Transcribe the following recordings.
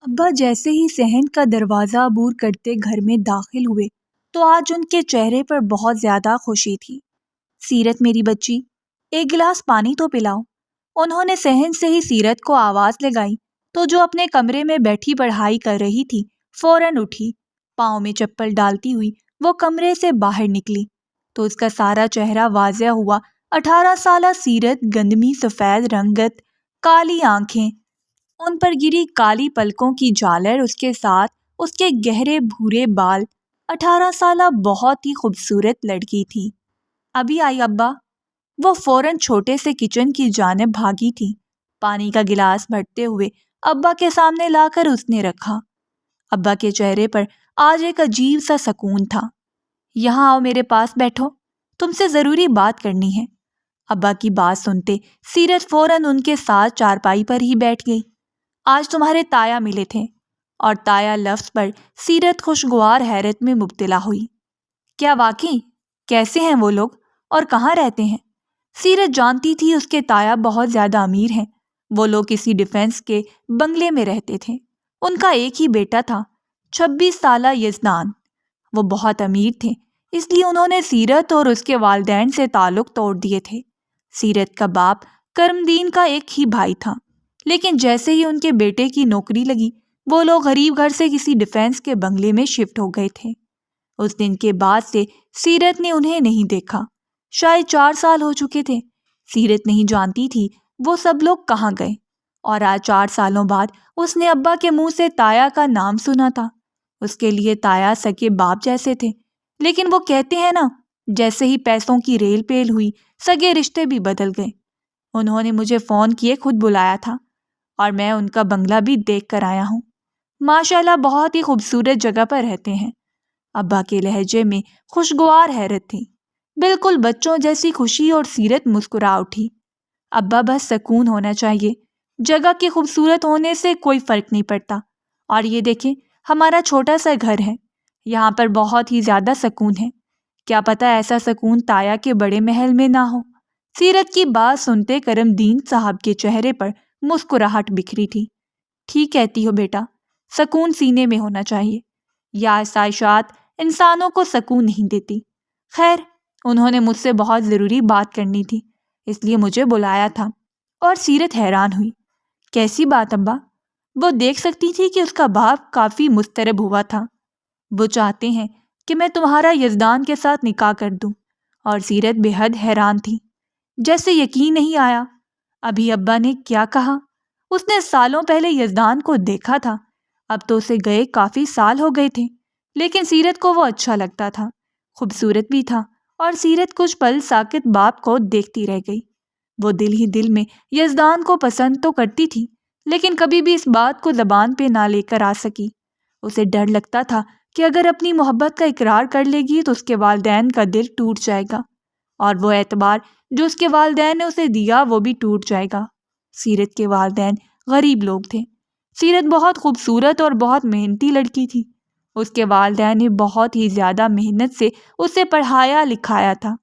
ابا جیسے ہی صحن کا دروازہ عبور کرتے گھر میں داخل ہوئے تو آج ان کے چہرے پر بہت زیادہ خوشی تھی۔ سیرت میری بچی، ایک گلاس پانی تو پلاؤ۔ انہوں نے صحن سے ہی سیرت کو آواز لگائی تو جو اپنے کمرے میں بیٹھی پڑھائی کر رہی تھی فوراً اٹھی۔ پاؤں میں چپل ڈالتی ہوئی وہ کمرے سے باہر نکلی تو اس کا سارا چہرہ واضح ہوا۔ 18 سالہ سیرت، گندمی سفید رنگت، کالی آنکھیں، ان پر گری کالی پلکوں کی جالر، اس کے ساتھ اس کے گہرے بھورے بال۔ 18 سالہ بہت ہی خوبصورت لڑکی تھی۔ ابھی آئی ابا؟ وہ فوراً چھوٹے سے کچن کی جانب بھاگی تھی۔ پانی کا گلاس بھرتے ہوئے ابا کے سامنے لا کر اس نے رکھا۔ ابا کے چہرے پر آج ایک عجیب سا سکون تھا۔ یہاں آؤ، میرے پاس بیٹھو، تم سے ضروری بات کرنی ہے۔ ابا کی بات سنتے سیرت فوراً ان کے ساتھ چارپائی پر ہی بیٹھ گئی۔ آج تمہارے تایا ملے تھے، اور تایا لفظ پر سیرت خوشگوار حیرت میں مبتلا ہوئی۔ کیا واقعی؟ کیسے ہیں وہ لوگ اور کہاں رہتے ہیں؟ سیرت جانتی تھی اس کے تایا بہت زیادہ امیر ہیں۔ وہ لوگ کسی ڈیفنس کے بنگلے میں رہتے تھے۔ ان کا ایک ہی بیٹا تھا، 26 سالہ یزدان۔ وہ بہت امیر تھے، اس لیے انہوں نے سیرت اور اس کے والدین سے تعلق توڑ دیے تھے۔ سیرت کا باپ کرمدین کا ایک ہی بھائی تھا، لیکن جیسے ہی ان کے بیٹے کی نوکری لگی وہ لوگ غریب گھر سے کسی ڈیفنس کے بنگلے میں شفٹ ہو گئے تھے۔ اس دن کے بعد سے سیرت نے انہیں نہیں دیکھا۔ شاید 4 سال ہو چکے تھے۔ سیرت نہیں جانتی تھی وہ سب لوگ کہاں گئے، اور آج 4 سالوں بعد اس نے ابا کے منہ سے تایا کا نام سنا تھا۔ اس کے لیے تایا سگے باپ جیسے تھے، لیکن وہ کہتے ہیں نا، جیسے ہی پیسوں کی ریل پیل ہوئی سگے رشتے بھی بدل گئے۔ انہوں نے مجھے فون کیے خود بلایا تھا، اور میں ان کا بنگلہ بھی دیکھ کر آیا ہوں۔ ماشاءاللہ بہت ہی خوبصورت جگہ پر رہتے ہیں۔ ابا کے لہجے میں خوشگوار حیرت تھی، بالکل بچوں جیسی خوشی، اور سیرت مسکرا اٹھی۔ ابا بس سکون ہونا چاہیے، جگہ کے خوبصورت ہونے سے کوئی فرق نہیں پڑتا۔ اور یہ دیکھیں، ہمارا چھوٹا سا گھر ہے، یہاں پر بہت ہی زیادہ سکون ہے۔ کیا پتہ ایسا سکون تایا کے بڑے محل میں نہ ہو۔ سیرت کی بات سنتے کرمدین صاحب کے چہرے پر مسکراہٹ بکھری تھی۔ ٹھیک کہتی ہو بیٹا، سکون سینے میں ہونا چاہیے۔ یہ آسائشات انسانوں کو سکون نہیں دیتی۔ خیر، انہوں نے مجھ سے بہت ضروری بات کرنی تھی، اس لیے مجھے بلایا تھا۔ اور سیرت حیران ہوئی۔ کیسی بات ابا؟ وہ دیکھ سکتی تھی کہ اس کا باپ کافی مضطرب ہوا تھا۔ وہ چاہتے ہیں کہ میں تمہارا یزدان کے ساتھ نکاح کر دوں۔ اور سیرت بے حد حیران تھی، جیسے یقین نہیں آیا۔ ابھی ابا نے کیا کہا؟ اس نے سالوں پہلے یزدان کو دیکھا تھا، اب تو اسے گئے کافی سال ہو گئے تھے، لیکن سیرت کو وہ اچھا لگتا تھا، خوبصورت بھی تھا۔ اور سیرت کچھ پل ساکت باپ کو دیکھتی رہ گئی۔ وہ دل ہی دل میں یزدان کو پسند تو کرتی تھی، لیکن کبھی بھی اس بات کو زبان پہ نہ لے کر آ سکی۔ اسے ڈر لگتا تھا کہ اگر اپنی محبت کا اقرار کر لے گی تو اس کے والدین کا دل ٹوٹ جائے گا، اور وہ اعتبار جو اس کے والدین نے اسے دیا وہ بھی ٹوٹ جائے گا۔ سیرت کے والدین غریب لوگ تھے۔ سیرت بہت خوبصورت اور بہت محنتی لڑکی تھی۔ اس کے والدین نے بہت ہی زیادہ محنت سے اسے پڑھایا لکھایا تھا۔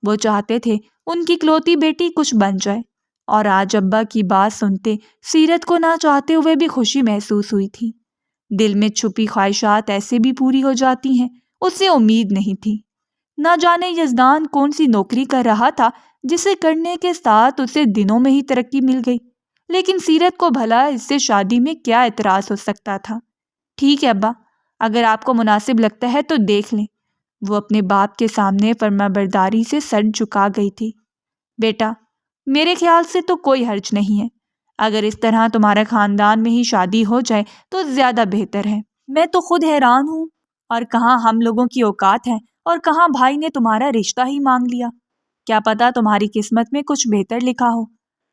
وہ چاہتے تھے ان کی اکلوتی بیٹی کچھ بن جائے، اور آج ابا کی بات سنتے سیرت کو نہ چاہتے ہوئے بھی خوشی محسوس ہوئی تھی۔ دل میں چھپی خواہشات ایسے بھی پوری ہو جاتی ہیں، اسے امید نہیں تھی۔ نہ جانے یزدان کون سی نوکری کر رہا تھا جسے کرنے کے ساتھ اسے دنوں میں ہی ترقی مل گئی، لیکن سیرت کو بھلا اس سے شادی میں کیا اعتراض ہو سکتا تھا۔ ٹھیک ہے ابا، اگر آپ کو مناسب لگتا ہے تو دیکھ لیں۔ وہ اپنے باپ کے سامنے فرمانبرداری سے سر جھکا گئی تھی۔ بیٹا، میرے خیال سے تو کوئی حرج نہیں ہے، اگر اس طرح تمہارے خاندان میں ہی شادی ہو جائے تو زیادہ بہتر ہے۔ میں تو خود حیران ہوں، اور کہاں ہم لوگوں کی اوقات ہے، اور کہاں بھائی نے تمہارا رشتہ ہی مانگ لیا۔ کیا پتا تمہاری قسمت میں کچھ بہتر لکھا ہو۔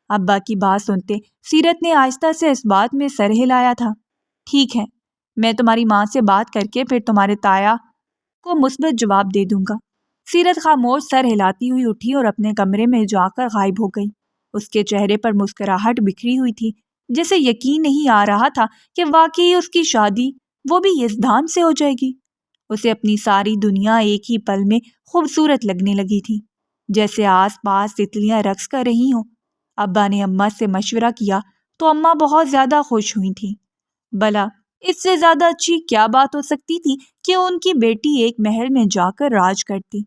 ابا کی بات سنتے سیرت نے آہستہ سے اس بات میں سر ہلایا تھا۔ ٹھیک ہے، میں تمہاری ماں سے بات کر کے پھر تمہارے تایا کو مثبت جواب دے دوں گا۔ سیرت خاموش سر ہلاتی ہوئی اٹھی اور اپنے کمرے میں جا کر غائب ہو گئی۔ اس کے چہرے پر مسکراہٹ بکھری ہوئی تھی، جسے یقین نہیں آ رہا تھا کہ واقعی اس کی شادی وہ بھی یزدان سے ہو جائے گی۔ اسے اپنی ساری دنیا ایک ہی پل میں خوبصورت لگنے لگی تھی، جیسے آس پاس تتلیاں رقص کر رہی ہوں۔ ابا نے اماں سے مشورہ کیا تو اماں بہت زیادہ خوش ہوئی تھیں۔ بلا اس سے زیادہ اچھی کیا بات ہو سکتی تھی کہ ان کی بیٹی ایک محل میں جا کر راج کرتی۔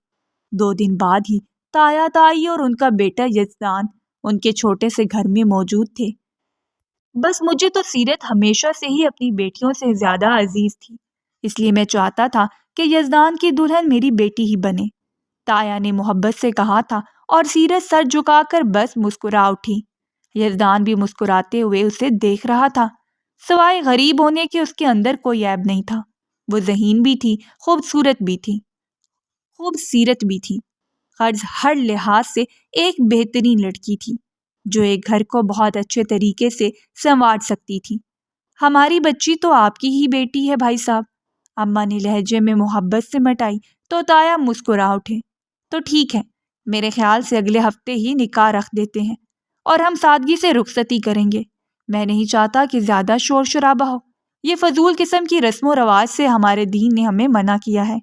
2 دن بعد ہی تایا تائی اور ان کا بیٹا یزدان ان کے چھوٹے سے گھر میں موجود تھے۔ بس مجھے تو سیرت ہمیشہ سے ہی اپنی بیٹیوں سے زیادہ عزیز تھی، اس لیے میں چاہتا تھا کہ یزدان کی دلہن میری بیٹی ہی بنے، تایا نے محبت سے کہا تھا، اور سیرت سر جھکا کر بس مسکرا اٹھی۔ یزدان بھی مسکراتے ہوئے اسے دیکھ رہا تھا۔ سوائے غریب ہونے کے اس کے اندر کوئی عیب نہیں تھا۔ وہ ذہین بھی تھی، خوبصورت بھی تھی، خوب سیرت بھی تھی، غرض ہر لحاظ سے ایک بہترین لڑکی تھی جو ایک گھر کو بہت اچھے طریقے سے سنوار سکتی تھی۔ ہماری بچی تو آپ کی ہی بیٹی ہے بھائی صاحب، اماں نے لہجے میں محبت سے مٹائی تو تایا مسکرا اٹھے۔ تو ٹھیک ہے، میرے خیال سے اگلے ہفتے ہی نکاح رکھ دیتے ہیں اور ہم سادگی سے رخصتی کریں گے۔ میں نہیں چاہتا کہ زیادہ شور شرابہ ہو، یہ فضول قسم کی رسم و رواج سے ہمارے دین نے ہمیں منع کیا ہے۔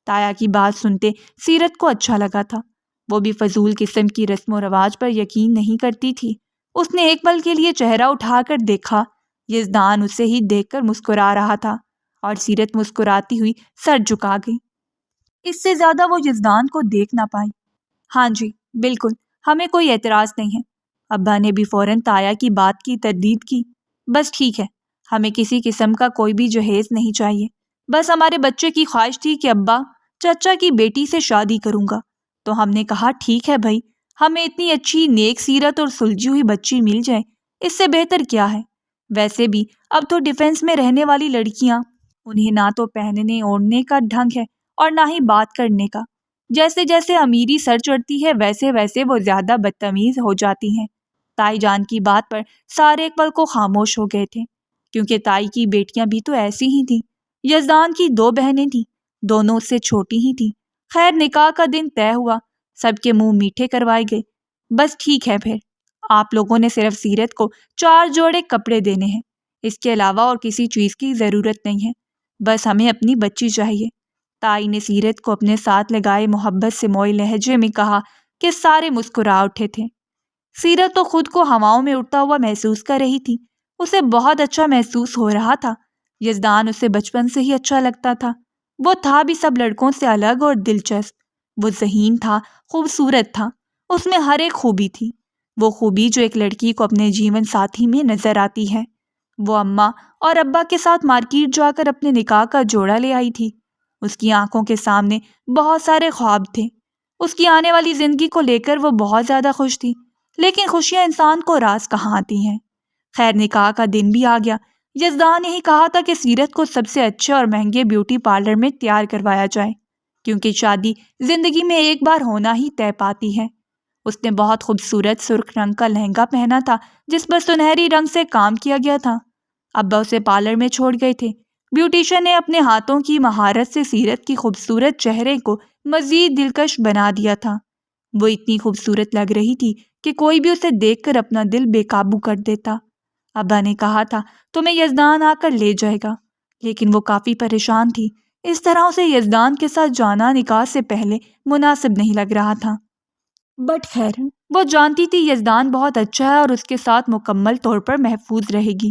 تایا کی بات سنتے سیرت کو اچھا لگا تھا، وہ بھی فضول قسم کی رسم و رواج پر یقین نہیں کرتی تھی۔ اس نے ایک پل کے لیے چہرہ اٹھا کر دیکھا، یزدان اسے ہی دیکھ کر مسکرا رہا تھا اور سیرت مسکراتی ہوئی سر جھکا گئی۔ اس سے زیادہ وہ یزدان کو دیکھ نہ پائی۔ ہاں جی بالکل، ہمیں کوئی اعتراض نہیں ہے۔ ابا نے بھی فوراً تایا کی بات کی تردید کی۔ بس ٹھیک ہے، ہمیں کسی قسم کا کوئی بھی جہیز نہیں چاہیے، بس ہمارے بچے کی خواہش تھی کہ ابا چچا کی بیٹی سے شادی کروں گا، تو ہم نے کہا ٹھیک ہے بھائی، ہمیں اتنی اچھی نیک سیرت اور سلجھی ہوئی بچی مل جائے، اس سے بہتر کیا ہے۔ ویسے بھی اب تو ڈیفنس میں رہنے والی لڑکیاں، انہیں نہ تو پہننے اوڑھنے کا ڈھنگ ہے اور نہ ہی بات کرنے کا، جیسے جیسے امیری سر چڑھتی ہے ویسے ویسے وہ زیادہ بدتمیز ہو جاتی ہیں۔ تائی جان کی بات پر سارے ایک پل کو خاموش ہو گئے تھے، کیونکہ تائی کی بیٹیاں بھی تو ایسی ہی تھیں۔ یزدان کی 2 بہنیں تھیں، دونوں اس سے چھوٹی ہی تھیں۔ خیر نکاح کا دن طے ہوا، سب کے منہ میٹھے کروائے گئے۔ بس ٹھیک ہے، پھر آپ لوگوں نے صرف سیرت کو 4 جوڑے کپڑے دینے ہیں، اس کے علاوہ اور کسی چیز کی ضرورت نہیں ہے، بس ہمیں اپنی بچی چاہیے۔ تائی نے سیرت کو اپنے ساتھ لگائے محبت سے موئے لہجے میں کہا کہ سارے مسکرا اٹھے تھے۔ سیرت تو خود کو ہواؤں میں اڑتا ہوا محسوس کر رہی تھی، اسے بہت اچھا محسوس ہو رہا تھا۔ یزدان اسے بچپن سے ہی اچھا لگتا تھا، وہ تھا بھی سب لڑکوں سے الگ اور دلچسپ۔ وہ ذہین تھا، خوبصورت تھا، اس میں ہر ایک خوبی تھی، وہ خوبی جو ایک لڑکی کو اپنے جیون ساتھی میں نظر آتی ہے۔ وہ اماں اور ابا کے ساتھ مارکیٹ جا کر اپنے نکاح کا جوڑا لے آئی تھی۔ اس کی آنکھوں کے سامنے بہت سارے خواب تھے، اس کی آنے والی زندگی کو لے کر وہ بہت زیادہ خوش تھی، لیکن خوشیاں انسان کو راز کہاں آتی ہیں۔ خیر نکاح کا دن بھی آ گیا۔ یزدان نے ہی کہا تھا کہ سیرت کو سب سے اچھے اور مہنگے بیوٹی پارلر میں تیار کروایا جائے، کیونکہ شادی زندگی میں ایک بار ہونا ہی طے پاتی ہے۔ اس نے بہت خوبصورت سرخ رنگ کا لہنگا پہنا تھا جس پر سنہری رنگ سے کام کیا گیا تھا۔ ابا اسے پارلر میں چھوڑ گئے تھے۔ بیوٹیشن نے اپنے ہاتھوں کی مہارت سے سیرت کی خوبصورت چہرے کو مزید دلکش بنا دیا تھا۔ وہ اتنی خوبصورت لگ رہی تھی کہ کوئی بھی اسے دیکھ کر اپنا دل بے قابو کر دیتا۔ ابا نے کہا تھا تمہیں یزدان آ کر لے جائے گا، لیکن وہ کافی پریشان تھی، اس طرح اسے یزدان کے ساتھ جانا نکاح سے پہلے مناسب نہیں لگ رہا تھا۔ بٹ خیر وہ جانتی تھی یزدان بہت اچھا ہے اور اس کے ساتھ مکمل طور پر محفوظ رہے گی۔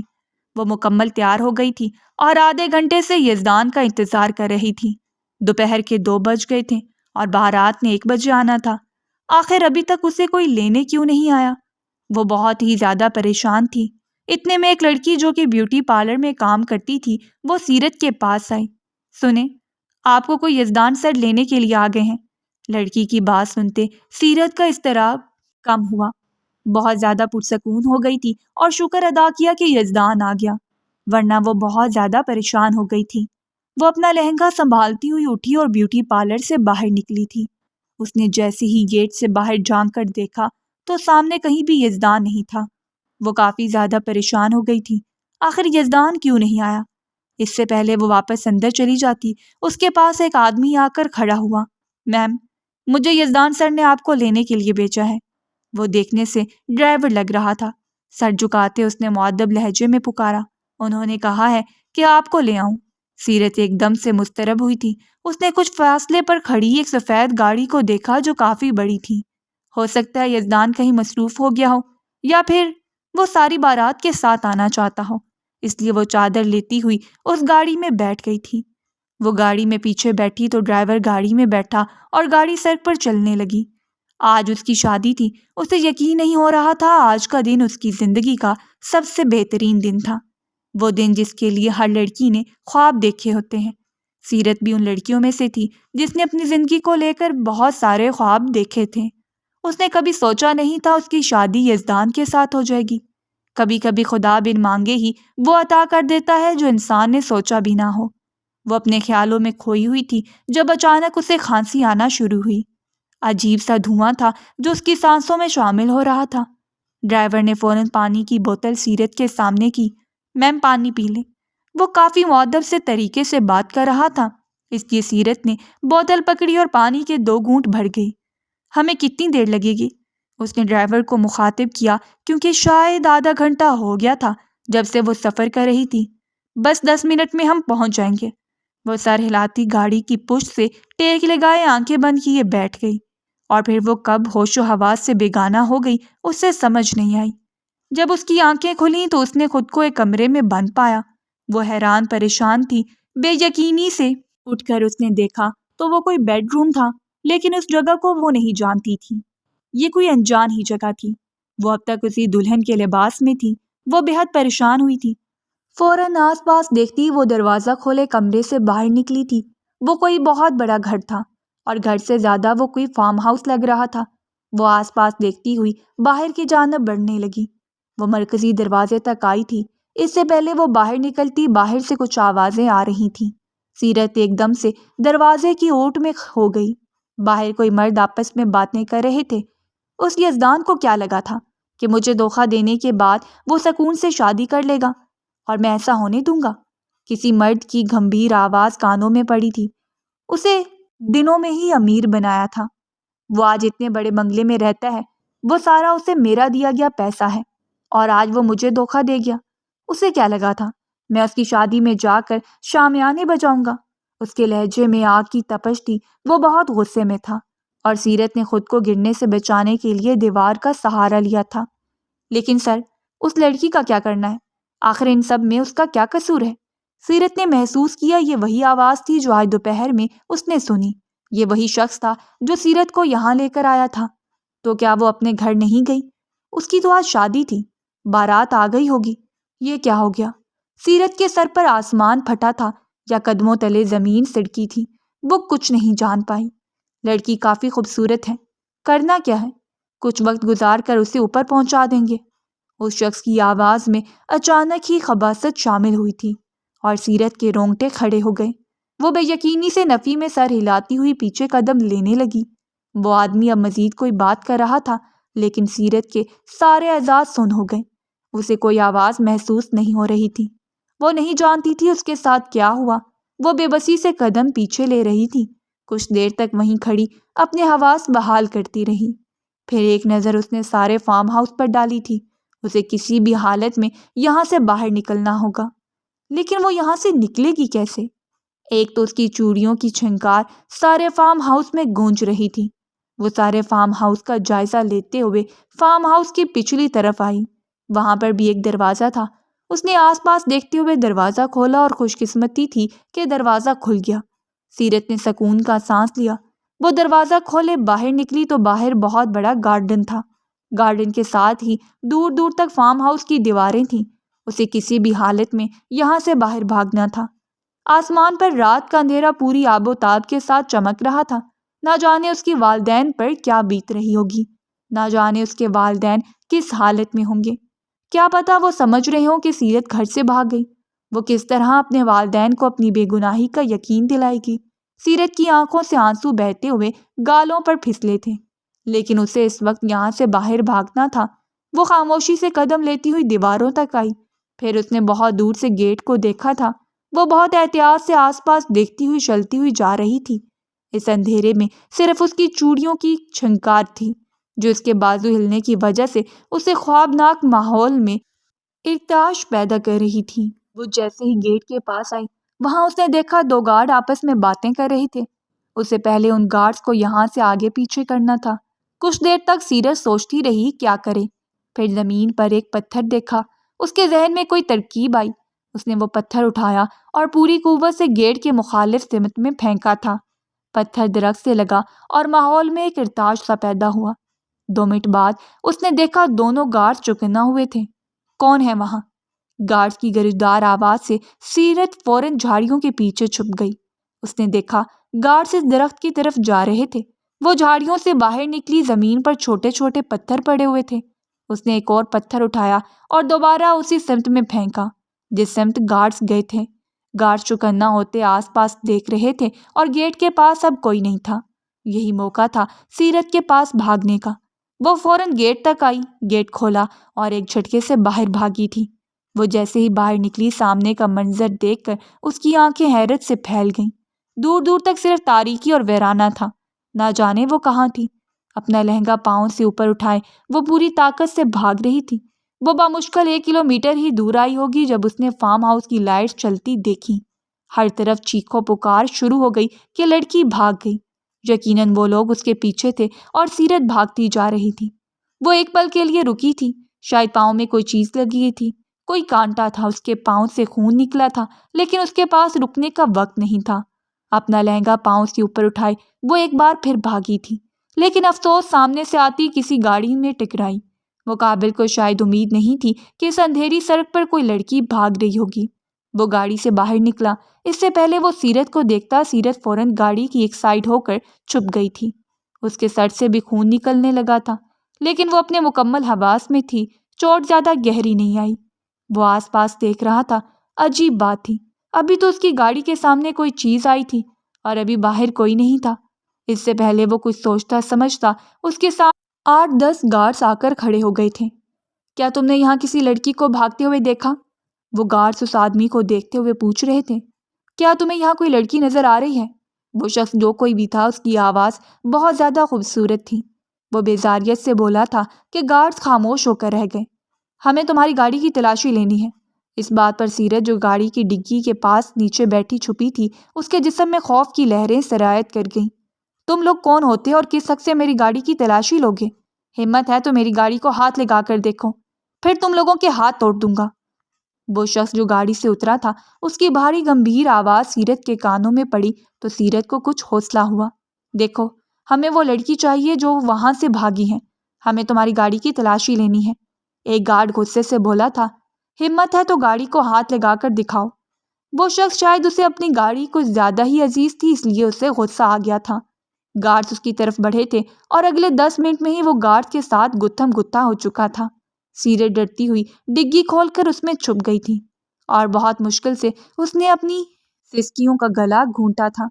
وہ مکمل تیار ہو گئی تھی اور آدھے گھنٹے سے یزدان کا انتظار کر رہی تھی۔ دوپہر کے 2 بج گئے تھے اور بارات نے 1 بجے آنا تھا۔ آخر ابھی تک اسے کوئی لینے کیوں نہیں آیا؟ وہ بہت ہی زیادہ پریشان تھی۔ اتنے میں ایک لڑکی جو کہ بیوٹی پارلر میں کام کرتی تھی وہ سیرت کے پاس آئی۔ سنیں، آپ کو کوئی یزدان سر لینے کے لیے آ گئے ہیں۔ لڑکی کی بات سنتے سیرت کا اضطراب کم ہوا، بہت زیادہ پرسکون ہو گئی تھی اور شکر ادا کیا کہ یزدان آ گیا، ورنہ وہ بہت زیادہ پریشان ہو گئی تھی۔ وہ اپنا لہنگا سنبھالتی ہوئی اٹھی اور بیوٹی پارلر سے باہر نکلی تھی۔ اس نے جیسے ہی گیٹ سے باہر جھانک کر دیکھا تو سامنے کہیں بھی یزدان نہیں تھا۔ وہ کافی زیادہ پریشان ہو گئی تھی، آخر یزدان کیوں نہیں آیا؟ اس سے پہلے وہ واپس اندر چلی جاتی، اس کے پاس ایک آدمی آ کر کھڑا ہوا۔ میم، مجھے یزدان سر نے آپ کو لینے کے لیے بھیجا ہے۔ وہ دیکھنے سے ڈرائیور لگ رہا تھا۔ سر جھکاتے اس نے مؤدب لہجے میں پکارا، انہوں نے کہا ہے کہ آپ کو لے آؤں۔ سیرت ایک دم سے مضطرب ہوئی تھی۔ اس نے کچھ فاصلے پر کھڑی ایک سفید گاڑی کو دیکھا جو کافی بڑی تھی۔ ہو سکتا ہے یزدان کہیں مصروف ہو گیا ہو یا پھر وہ ساری بارات کے ساتھ آنا چاہتا ہو۔ اس لیے وہ چادر لیتی ہوئی اس گاڑی میں بیٹھ گئی تھی۔ وہ گاڑی میں پیچھے بیٹھی تو ڈرائیور گاڑی میں بیٹھا اور گاڑی سڑک پر چلنے لگی۔ آج اس کی شادی تھی، اسے یقین نہیں ہو رہا تھا آج کا دن اس کی زندگی کا سب سے بہترین دن تھا، وہ دن جس کے لیے ہر لڑکی نے خواب دیکھے ہوتے ہیں۔ سیرت بھی ان لڑکیوں میں سے تھی جس نے اپنی زندگی کو لے کر بہت سارے خواب دیکھے تھے۔ اس نے کبھی سوچا نہیں تھا اس کی شادی یزدان کے ساتھ ہو جائے گی۔ کبھی کبھی خدا بن مانگے ہی وہ عطا کر دیتا ہے جو انسان نے سوچا بھی نہ ہو۔ وہ اپنے خیالوں میں کھوئی ہوئی تھی جب اچانک اسے کھانسی آنا شروع ہوئی۔ عجیب سا دھواں تھا جو اس کی سانسوں میں شامل ہو رہا تھا۔ ڈرائیور نے فوراً پانی کی بوتل سیرت کے سامنے کی۔ میم پانی پی لیں۔ وہ کافی مؤدب سے طریقے سے بات کر رہا تھا، اس لیے سیرت نے بوتل پکڑی اور پانی کے 2 گھونٹ بھر گئی۔ ہمیں کتنی دیر لگے گی؟ اس نے ڈرائیور کو مخاطب کیا کیونکہ شاید آدھا گھنٹہ ہو گیا تھا جب سے وہ سفر کر رہی تھی۔ بس 10 منٹ میں ہم پہنچ جائیں گے۔ وہ سر ہلاتی گاڑی کی پشت سے ٹیک لگائے آنکھیں بند کیے بیٹھ گئی، اور پھر وہ کب ہوش و حواس سے بیگانہ ہو گئی اسے سمجھ نہیں آئی۔ جب اس کی آنکھیں کھلیں تو اس نے خود کو ایک کمرے میں بند پایا۔ وہ حیران پریشان تھی۔ بے یقینی سے اٹھ کر اس نے دیکھا تو وہ کوئی بیڈ روم تھا، لیکن اس جگہ کو وہ نہیں جانتی تھی۔ یہ کوئی انجان ہی جگہ تھی۔ وہ اب تک اسی دلہن کے لباس میں تھی۔ وہ بے حد پریشان ہوئی تھی۔ فوراً آس پاس دیکھتی وہ دروازہ کھولے کمرے سے باہر نکلی تھی۔ وہ کوئی بہت بڑا گھر تھا، اور گھر سے زیادہ وہ کوئی فارم ہاؤس لگ رہا تھا۔ وہ آس پاس دیکھتی ہوئی باہر کی جانب بڑھنے لگی۔ وہ مرکزی دروازے تک آئی تھی۔ اس سے پہلے وہ باہر نکلتی باہر سے کچھ آوازیں آ رہی تھیں۔ سیرت ایک دم سے دروازے کی اوٹ میں ہو گئی۔ باہر کوئی مرد آپس میں باتیں کر رہے تھے۔ اس یزدان کو کیا لگا تھا کہ مجھے دھوکہ دینے کے بعد وہ سکون سے شادی کر لے گا، اور میں ایسا ہونے دوں گا؟ کسی مرد کی گمبھیر آواز کانوں میں پڑی تھی۔ اسے دنوں میں ہی امیر بنایا تھا۔ وہ آج اتنے بڑے بنگلے میں رہتا ہے، وہ سارا اسے میرا دیا گیا پیسہ ہے، اور آج وہ مجھے دھوکہ دے گیا۔ اسے کیا لگا تھا میں اس کی شادی میں جا کر شامیانے بجاؤں گا؟ اس کے لہجے میں آگ کی تپش تھی۔ وہ بہت غصے میں تھا، اور سیرت نے خود کو گرنے سے بچانے کے لیے دیوار کا سہارا لیا تھا۔ لیکن سر، اس لڑکی کا کیا کرنا ہے؟ آخر ان سب میں اس کا کیا قصور ہے؟ سیرت نے محسوس کیا یہ وہی آواز تھی جو آج دوپہر میں اس نے سنی۔ یہ وہی شخص تھا جو سیرت کو یہاں لے کر آیا تھا۔ تو کیا وہ اپنے گھر نہیں گئی؟ اس کی تو آج شادی تھی، بارات آ گئی ہوگی۔ یہ کیا ہو گیا؟ سیرت کے سر پر آسمان پھٹا تھا یا قدموں تلے زمین سڑکی تھی، وہ کچھ نہیں جان پائی۔ لڑکی کافی خوبصورت ہے، کرنا کیا ہے؟ کچھ وقت گزار کر اسے اوپر پہنچا دیں گے۔ اس شخص کی آواز میں اچانک ہی خباثت شامل ہوئی تھی، اور سیرت کے رونگٹے کھڑے ہو گئے۔ وہ بے یقینی سے نفی میں سر ہلاتی ہوئی پیچھے قدم لینے لگی۔ وہ آدمی اب مزید کوئی بات کر رہا تھا، لیکن سیرت کے سارے اعضاء سن ہو گئے۔ اسے کوئی آواز محسوس نہیں ہو رہی تھی۔ وہ نہیں جانتی تھی اس کے ساتھ کیا ہوا۔ وہ بے بسی سے قدم پیچھے لے رہی تھی۔ کچھ دیر تک وہیں کھڑی اپنے حواس بحال کرتی رہی۔ پھر ایک نظر اس نے سارے فارم ہاؤس پر ڈالی تھی۔ اسے کسی بھی حالت میں یہاں سے باہر نکلنا ہوگا، لیکن وہ یہاں سے نکلے گی کیسے؟ ایک تو اس کی چوڑیوں کی چھنکار سارے فارم ہاؤس میں گونج رہی تھی۔ وہ سارے فارم ہاؤس کا جائزہ لیتے ہوئے فارم ہاؤس کی پچھلی طرف آئی۔ وہاں پر بھی ایک دروازہ تھا۔ اس نے آس پاس دیکھتے ہوئے دروازہ کھولا، اور خوش قسمتی تھی کہ دروازہ کھل گیا۔ سیرت نے سکون کا سانس لیا۔ وہ دروازہ کھولے باہر نکلی تو باہر بہت بڑا گارڈن تھا۔ گارڈن کے ساتھ ہی دور دور تک فارم ہاؤس کی دیواریں تھیں۔ اسے کسی بھی حالت میں یہاں سے باہر بھاگنا تھا۔ آسمان پر رات کا اندھیرا پوری آب و تاب کے ساتھ چمک رہا تھا۔ نہ جانے اس کے والدین پر کیا بیت رہی ہوگی، نہ جانے اس کے والدین کس حالت میں ہوں گے۔ کیا پتا وہ سمجھ رہے ہوں کہ سیرت گھر سے بھاگ گئی۔ وہ کس طرح اپنے والدین کو اپنی بے گناہی کا یقین دلائے گی۔ سیرت کی آنکھوں سے آنسو بہتے ہوئے گالوں پر پھسلے تھے، لیکن اسے اس وقت یہاں سے باہر بھاگنا تھا۔ وہ خاموشی سے قدم لیتی ہوئی دیواروں تک آئی۔ پھر اس نے بہت دور سے گیٹ کو دیکھا تھا۔ وہ بہت احتیاط سے آس پاس دیکھتی ہوئی چلتی ہوئی جا رہی تھی۔ اس اندھیرے میں صرف اس کی چوڑیوں کی چھنکار تھی جو اس کے بازو ہلنے کی وجہ سے اسے خوابناک ماحول میں ارتعاش پیدا کر رہی تھی۔ وہ جیسے ہی گیٹ کے پاس آئی، وہاں اس نے دیکھا 2 گارڈ آپس میں باتیں کر رہے تھے۔ اسے پہلے ان گارڈز کو یہاں سے آگے پیچھے کرنا تھا۔ کچھ دیر تک سیرت سوچتی رہی کیا کرے۔ پھر زمین پر ایک پتھر دیکھا۔ اس کے ذہن میں کوئی ترکیب آئی۔ اس نے وہ پتھر اٹھایا اور پوری قوت سے گیٹ کے مخالف سمت میں پھینکا تھا۔ پتھر درخت سے لگا اور ماحول میں ایک ارتاش سا پیدا ہوا۔ 2 منٹ بعد اس نے دیکھا دونوں گارڈز چوکنا ہوئے تھے۔ کون ہے وہاں؟ گارڈز کی گرجدار آواز سے سیرت فوراً جھاڑیوں کے پیچھے چھپ گئی۔ اس نے دیکھا گارڈز اس درخت کی طرف جا رہے تھے۔ وہ جھاڑیوں سے باہر نکلی زمین پر چھوٹے چھوٹے پتھر پڑے ہوئے تھے۔ اس نے ایک اور پتھر اٹھایا اور دوبارہ اسی سمت میں پھینکا جس سمت گارڈز گئے تھے۔ گارڈز چوکنا ہوتے آس پاس دیکھ رہے تھے اور گیٹ کے پاس اب کوئی نہیں تھا۔ یہی موقع تھا سیرت کے پاس بھاگنے کا۔ وہ فوراً گیٹ تک آئی، گیٹ کھولا اور ایک جھٹکے سے باہر بھاگی تھی۔ وہ جیسے ہی باہر نکلی سامنے کا منظر دیکھ کر اس کی آنکھیں حیرت سے پھیل گئیں۔ دور دور تک صرف تاریکی اور ویرانہ تھا۔ نہ جانے وہ کہاں تھی۔ اپنا لہنگا پاؤں سے اوپر اٹھائے وہ پوری طاقت سے بھاگ رہی تھی۔ وہ بامشکل 1 کلومیٹر ہی دور آئی ہوگی جب اس نے فارم ہاؤس کی لائٹس چلتی دیکھی۔ ہر طرف چیخو پکار شروع ہو گئی کہ لڑکی بھاگ گئی۔ یقیناً وہ لوگ اس کے پیچھے تھے اور سیرت بھاگتی جا رہی تھی۔ وہ ایک پل کے لیے رکی تھی، شاید پاؤں میں کوئی چیز لگی تھی، کوئی کانٹا تھا، اس کے پاؤں سے خون نکلا تھا، لیکن اس کے پاس رکنے کا وقت نہیں تھا۔ اپنا لہنگا پاؤں سے اوپر اٹھائے وہ ایک بار پھر بھاگی تھی، لیکن افسوس سامنے سے آتی کسی گاڑی میں ٹکرائی۔ مقابل کو شاید امید نہیں تھی کہ اس اندھیری سڑک پر کوئی لڑکی بھاگ رہی ہوگی۔ وہ گاڑی سے باہر نکلا۔ اس سے پہلے وہ سیرت کو دیکھتا سیرت فوراً گاڑی کی ایک سائیڈ ہو کر چھپ گئی تھی۔ اس کے سر سے بھی خون نکلنے لگا تھا، لیکن وہ اپنے مکمل حواس میں تھی، چوٹ زیادہ گہری نہیں آئی۔ وہ آس پاس دیکھ رہا تھا۔ عجیب بات تھی، ابھی تو اس کی گاڑی کے سامنے کوئی چیز آئی تھی اور ابھی باہر کوئی نہیں تھا۔ اس سے پہلے وہ کچھ سوچتا سمجھتا اس کے ساتھ 8-10 گارڈز آ کر کھڑے ہو گئے تھے۔ کیا تم نے یہاں کسی لڑکی کو بھاگتے ہوئے دیکھا؟ وہ گارڈز اس آدمی کو دیکھتے ہوئے پوچھ رہے تھے۔ کیا تمہیں یہاں کوئی لڑکی نظر آ رہی ہے؟ وہ شخص جو کوئی بھی تھا اس کی آواز بہت زیادہ خوبصورت تھی۔ وہ بیزاریت سے بولا تھا کہ گارڈز خاموش ہو کر رہ گئے۔ ہمیں تمہاری گاڑی کی تلاشی لینی ہے۔ اس بات پر سیرت جو گاڑی کی ڈگی کے پاس نیچے بیٹھی چھپی تھی اس کے جسم میں خوف کی لہریں سرایت کر گئیں۔ تم لوگ کون ہوتے اور کس حق سے میری گاڑی کی تلاشی لوگے؟ ہمت ہے تو میری گاڑی کو ہاتھ لگا کر دیکھو، پھر تم لوگوں کے ہاتھ توڑ دوں گا۔ وہ شخص جو گاڑی سے اترا تھا اس کی بھاری گمبھیر آواز سیرت کے کانوں میں پڑی تو سیرت کو کچھ حوصلہ ہوا۔ دیکھو، ہمیں وہ لڑکی چاہیے جو وہاں سے بھاگی ہے۔ ہمیں تمہاری گاڑی کی تلاشی لینی ہے۔ ایک گارڈ غصے سے بولا تھا۔ ہمت ہے تو گاڑی کو ہاتھ لگا کر دکھاؤ۔ وہ شخص شاید اسے اپنی گاڑی کچھ زیادہ ہی عزیز تھی، اس لیے اسے غصہ آ گیا تھا۔ گارڈز اس کی طرف بڑھے تھے اور اگلے 10 منٹ میں ہی وہ گارڈ کے ساتھ گتھم گتھا ہو چکا تھا۔ سیرت ڈرتی ہوئی ڈگی کھول کر اس میں چھپ گئی تھی اور بہت مشکل سے اس نے اپنی سسکیوں کا گلا گھونٹا تھا۔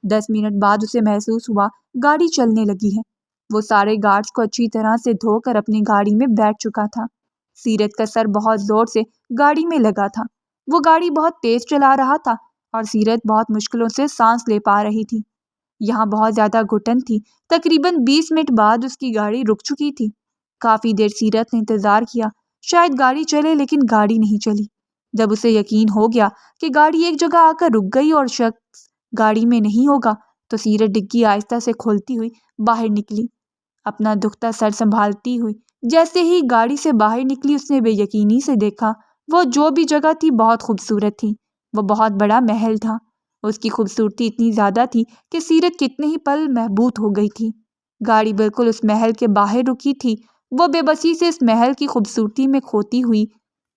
10 منٹ بعد اسے محسوس ہوا گاڑی چلنے لگی ہے۔ وہ سارے گارڈز کو اچھی طرح سے دھو کر اپنی گاڑی میں بیٹھ چکا تھا۔ سیرت کا سر بہت زور سے گاڑی میں لگا تھا۔ وہ گاڑی بہت تیز چلا رہا تھا اور سیرت بہت مشکلوں سے سانس لے پا رہی تھی۔ یہاں بہت زیادہ گھٹن تھی۔ تقریباً 20 منٹ بعد اس کی گاڑی رک چکی تھی۔ کافی دیر سیرت نے انتظار کیا، شاید گاڑی چلے، لیکن گاڑی نہیں چلی۔ جب اسے یقین ہو گیا کہ گاڑی ایک جگہ آ کر رک گئی اور شخص گاڑی میں نہیں ہوگا تو سیرت ڈگی آہستہ سے کھولتی ہوئی باہر نکلی، اپنا دکھتا سر سنبھالتی ہوئی۔ جیسے ہی گاڑی سے باہر نکلی اس نے بے یقینی سے دیکھا وہ جو بھی جگہ تھی بہت خوبصورت تھی۔ وہ بہت بڑا محل تھا۔ اس کی خوبصورتی اتنی زیادہ تھی کہ سیرت کتنے ہی پل محبوط ہو گئی تھی۔ گاڑی بالکل اس محل کے باہر رکی تھی۔ وہ بے بسی سے اس محل کی خوبصورتی میں کھوتی ہوئی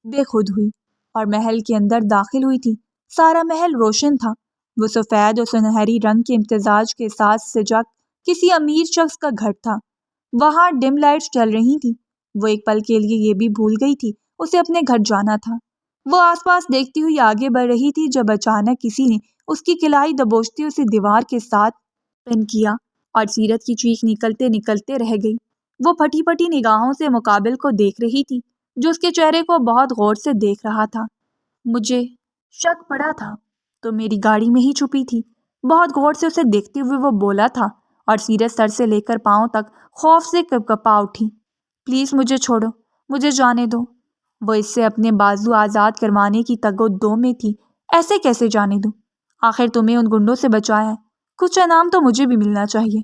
بے خود ہوئی اور محل کے اندر داخل ہوئی تھی۔ سارا محل روشن تھا۔ وہ سفید اور سنہری رنگ کے امتزاج کے ساتھ سجا کسی امیر شخص کا گھر تھا۔ وہاں ڈم لائٹس چل رہی تھیں۔ وہ ایک پل کے لیے یہ بھی بھول گئی تھی اسے اپنے گھر جانا تھا۔ وہ آس پاس دیکھتی ہوئی آگے بڑھ رہی تھی جب اچانک کسی نے اس کی کلائی دبوچتے اسے دیوار کے ساتھ پن کیا اور سیرت کی چیخ نکلتے نکلتے رہ گئی۔ وہ پھٹی پھٹی نگاہوں سے مقابل کو دیکھ رہی تھی جو اس کے چہرے کو بہت غور سے دیکھ رہا تھا۔ مجھے شک پڑا تھا تو میری گاڑی میں ہی چھپی تھی، بہت غور سے اسے دیکھتے ہوئے وہ بولا تھا اور سیرت سر سے لے کر پاؤں تک خوف سے کپکپا اٹھی۔ پلیز مجھے چھوڑو، مجھے جانے دو۔ وہ اس سے اپنے بازو آزاد کروانے کی تگ و دو میں تھی۔ ایسے کیسے جانے دوں؟ آخر تمہیں ان گنڈوں سے بچایا ہے، کچھ انعام تو مجھے بھی ملنا چاہیے۔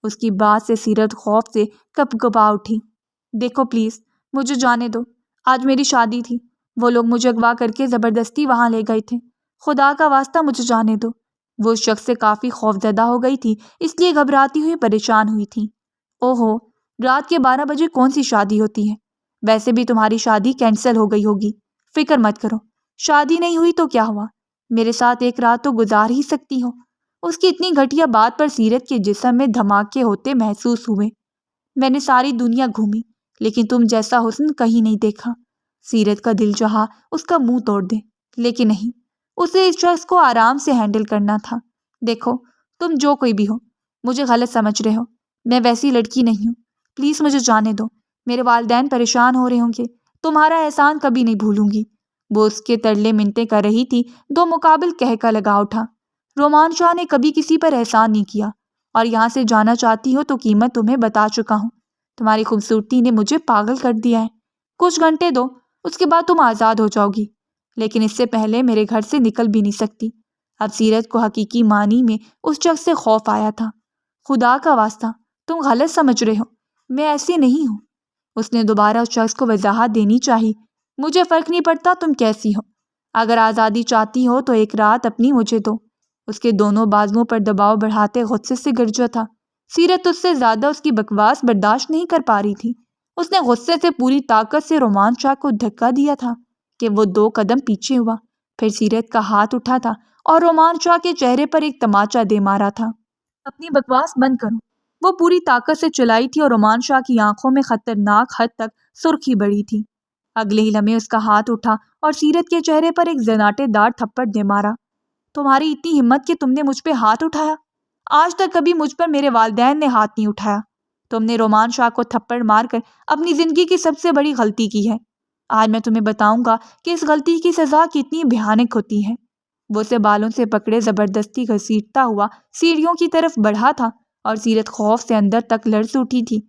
اس کی بات سے سیرت خوف سے کپکپا اٹھی۔ دیکھو پلیز مجھے جانے دو، آج میری شادی تھی، وہ لوگ مجھے اغوا کر کے زبردستی وہاں لے گئے تھے۔ خدا کا واسطہ مجھے جانے دو۔ وہ اس شخص سے کافی خوفزدہ ہو گئی تھی، اس لیے گھبراتی ہوئی پریشان ہوئی تھی۔ اوہو، رات کے 12 بجے کون سی شادی ہوتی ہے؟ ویسے بھی تمہاری شادی کینسل ہو گئی ہوگی۔ فکر مت کرو، شادی نہیں ہوئی تو کیا ہوا، میرے ساتھ ایک رات تو گزار ہی سکتی ہو۔ اس کی اتنی گھٹیا بات پر سیرت کے جسم میں دھماکے ہوتے محسوس ہوئے۔ میں نے ساری دنیا گھومی لیکن تم جیسا حسن کہیں نہیں دیکھا۔ سیرت کا دل چاہا اس کا منہ توڑ دے، لیکن نہیں، اسے اس شخص کو آرام سے ہینڈل کرنا تھا۔ دیکھو، تم جو کوئی بھی ہو، مجھے غلط سمجھ رہے ہو، میں ویسی لڑکی نہیں ہوں، پلیز مجھے جانے دو، میرے والدین پریشان ہو رہے ہوں گے، تمہارا احسان کبھی نہیں بھولوں گی۔ وہ اس کے ترلے منتیں کر رہی تھی، دو مقابل کہہ کا لگا اٹھا۔ رومان شاہ نے کبھی کسی پر احسان نہیں کیا، اور یہاں سے جانا چاہتی ہو تو قیمت تمہیں بتا چکا ہوں۔ تمہاری خوبصورتی نے مجھے پاگل کر دیا ہے۔ کچھ گھنٹے دو، اس کے بعد تم آزاد ہو جاؤ گی، لیکن اس سے پہلے میرے گھر سے نکل بھی نہیں سکتی۔ اب سیرت کو حقیقی معنی میں اس شخص سے خوف آیا تھا۔ خدا کا واسطہ، تم غلط سمجھ رہے ہو، میں ایسی نہیں ہوں۔ اس نے دوبارہ اس شخص کو وضاحت دینی چاہی۔ مجھے فرق نہیں پڑتا تم کیسی ہو، اگر آزادی چاہتی ہو تو ایک رات اپنی مجھے دو۔ اس کے دونوں بازوؤں پر دباؤ بڑھاتے غصے سے گرجا تھا۔ سیرت اس سے زیادہ اس کی بکواس برداشت نہیں کر پا رہی تھی۔ اس نے غصے سے پوری طاقت سے رومان شاہ کو دھکا دیا تھا کہ وہ 2 قدم پیچھے ہوا، پھر سیرت کا ہاتھ اٹھا تھا اور رومان شاہ کے چہرے پر ایک تماچا دے مارا تھا۔ اپنی بکواس بند کرو، وہ پوری طاقت سے چلائی تھی اور رومان شاہ کی آنکھوں میں خطرناک حد تک سرخی بڑھی تھی۔ اگلے ہی لمحے اس کا ہاتھ اٹھا اور سیرت کے چہرے پر ایک زناٹے دار تھپڑ دے مارا۔ تمہاری اتنی ہمت کہ تم نے مجھ پہ ہاتھ اٹھایا؟ آج تک کبھی مجھ پر میرے والدین نے ہاتھ نہیں اٹھایا۔ تم نے رومان شاہ کو تھپڑ مار کر اپنی زندگی کی سب سے بڑی غلطی کی ہے۔ آج میں تمہیں بتاؤں گا کہ اس غلطی کی سزا کتنی بھیانک ہوتی ہے۔ وہ اسے بالوں سے پکڑے زبردستی گھسیٹتا ہوا سیڑھیوں کی طرف بڑھا تھا اور سیرت خوف سے اندر تک لرز اٹھی تھی۔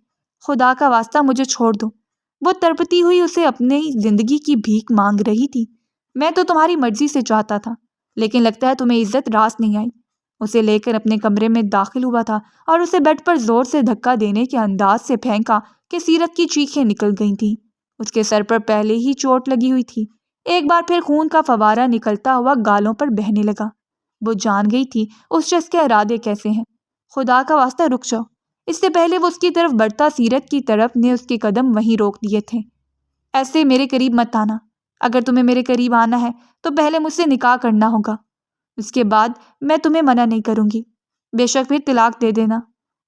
خدا کا واسطہ مجھے چھوڑ دو، وہ تڑپتی ہوئی اسے اپنی زندگی کی بھیک مانگ رہی تھی۔ میں تو تمہاری مرضی سے چاہتا تھا، لیکن لگتا ہے تمہیں عزت راس نہیں آئی۔ اسے لے کر اپنے کمرے میں داخل ہوا تھا اور اسے بیڈ پر زور سے دھکا دینے کے انداز سے پھینکا کہ سیرت کی چیخیں نکل گئی تھیں۔ اس کے سر پر پہلے ہی چوٹ لگی ہوئی تھی۔ ایک بار پھر خون کا فوارہ نکلتا ہوا گالوں پر بہنے لگا۔ وہ جان گئی تھی اس شخص کے ارادے کیسے ہیں۔ خدا کا واسطہ رک جاؤ، اس سے پہلے وہ اس کی طرف بڑھتا سیرت کی طرف نے اس کے قدم وہیں روک دیے تھے۔ ایسے میرے قریب مت آنا، اگر تمہیں میرے قریب آنا ہے تو پہلے مجھ سے نکاح کرنا ہوگا، اس کے بعد میں تمہیں منع نہیں کروں گی، بے شک پھر طلاق دے دینا۔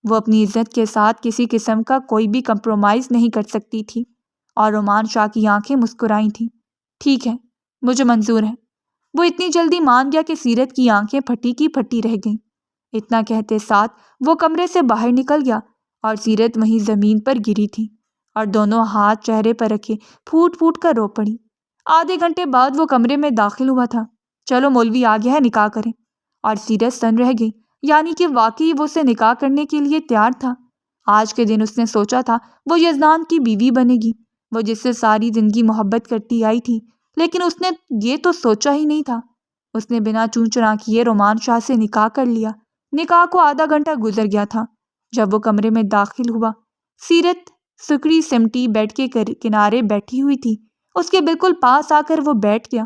وہ اپنی عزت کے ساتھ کسی قسم کا کوئی بھی کمپرومائز نہیں کر سکتی تھی، اور رومان شاہ کی آنکھیں مسکرائی تھیں۔ ٹھیک ہے، مجھے منظور ہے۔ وہ اتنی جلدی مان گیا کہ سیرت کی آنکھیں پھٹی کی پھٹی رہ گئیں۔ اتنا کہتے ساتھ وہ کمرے سے باہر نکل گیا اور سیرت وہیں زمین پر گری تھی اور دونوں ہاتھ چہرے پر رکھے پھوٹ پھوٹ کر رو پڑی۔ آدھے گھنٹے بعد وہ کمرے میں داخل ہوا تھا۔ چلو مولوی آ گیا ہے، نکاح کریں۔ اور سیرت سن رہ گئی، یعنی کہ واقعی وہ اسے نکاح کرنے کے لیے تیار تھا۔ آج کے دن اس نے سوچا تھا وہ یزدان کی بیوی بنے گی، وہ جس سے ساری زندگی محبت کرتی آئی تھی، لیکن اس نے یہ تو سوچا ہی نہیں تھا۔ اس نے بنا چوں چرا کیے رومان شاہ سے نکاح کر لیا۔ نکاح کو آدھا گھنٹہ گزر گیا تھا جب وہ کمرے میں داخل ہوا۔ سیرت سکڑی سمٹی بیڈ کے کنارے بیٹھی ہوئی تھی۔ اس کے بالکل پاس آ کر وہ بیٹھ گیا۔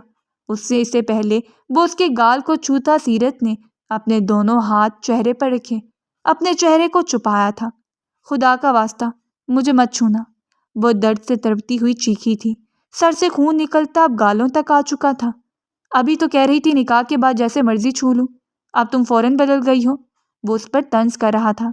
اس سے پہلے وہ اس کے گال کو چھوتا سیرت نے اپنے دونوں ہاتھ چہرے پر رکھے، اپنے چہرے کو چھپایا تھا۔ خدا کا واسطہ مجھے مت چھونا، وہ درد سے تڑپتی ہوئی چیخی تھی۔ سر سے خون نکلتا اب گالوں تک آ چکا تھا۔ ابھی تو کہہ رہی تھی نکاح کے بعد جیسے مرضی چھو لوں، اب تم فوراً بدل گئی ہو، وہ اس پر طنز کر رہا تھا۔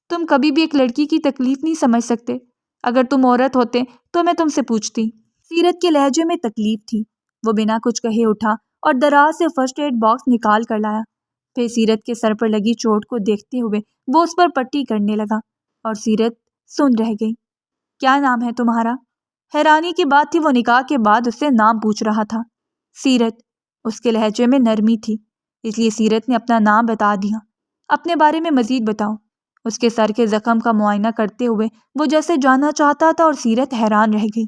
تم کبھی بھی ایک لڑکی کی تکلیف نہیں سمجھ سکتے، اگر تم عورت ہوتے تو میں تم سے پوچھتی۔ سیرت کے لہجے میں تکلیف تھی۔ وہ بنا کچھ کہے اٹھا اور دراز سے فرسٹ ایڈ باکس نکال کر لایا۔ پھر سیرت کے سر پر لگی چوٹ کو دیکھتے ہوئے وہ اس پر پٹی کرنے لگا اور سیرت سن رہ گئی۔ کیا نام ہے تمہارا؟ حیرانی کی بات تھی وہ نکاح کے بعد اس سے نام پوچھ رہا تھا۔ سیرت، اس کے لہجے میں نرمی تھی، اس لیے سیرت نے اپنا نام بتا دیا۔ اپنے بارے میں مزید بتاؤ، اس کے سر کے زخم کا معائنہ کرتے ہوئے وہ جیسے جاننا چاہتا تھا، اور سیرت حیران رہ گئی۔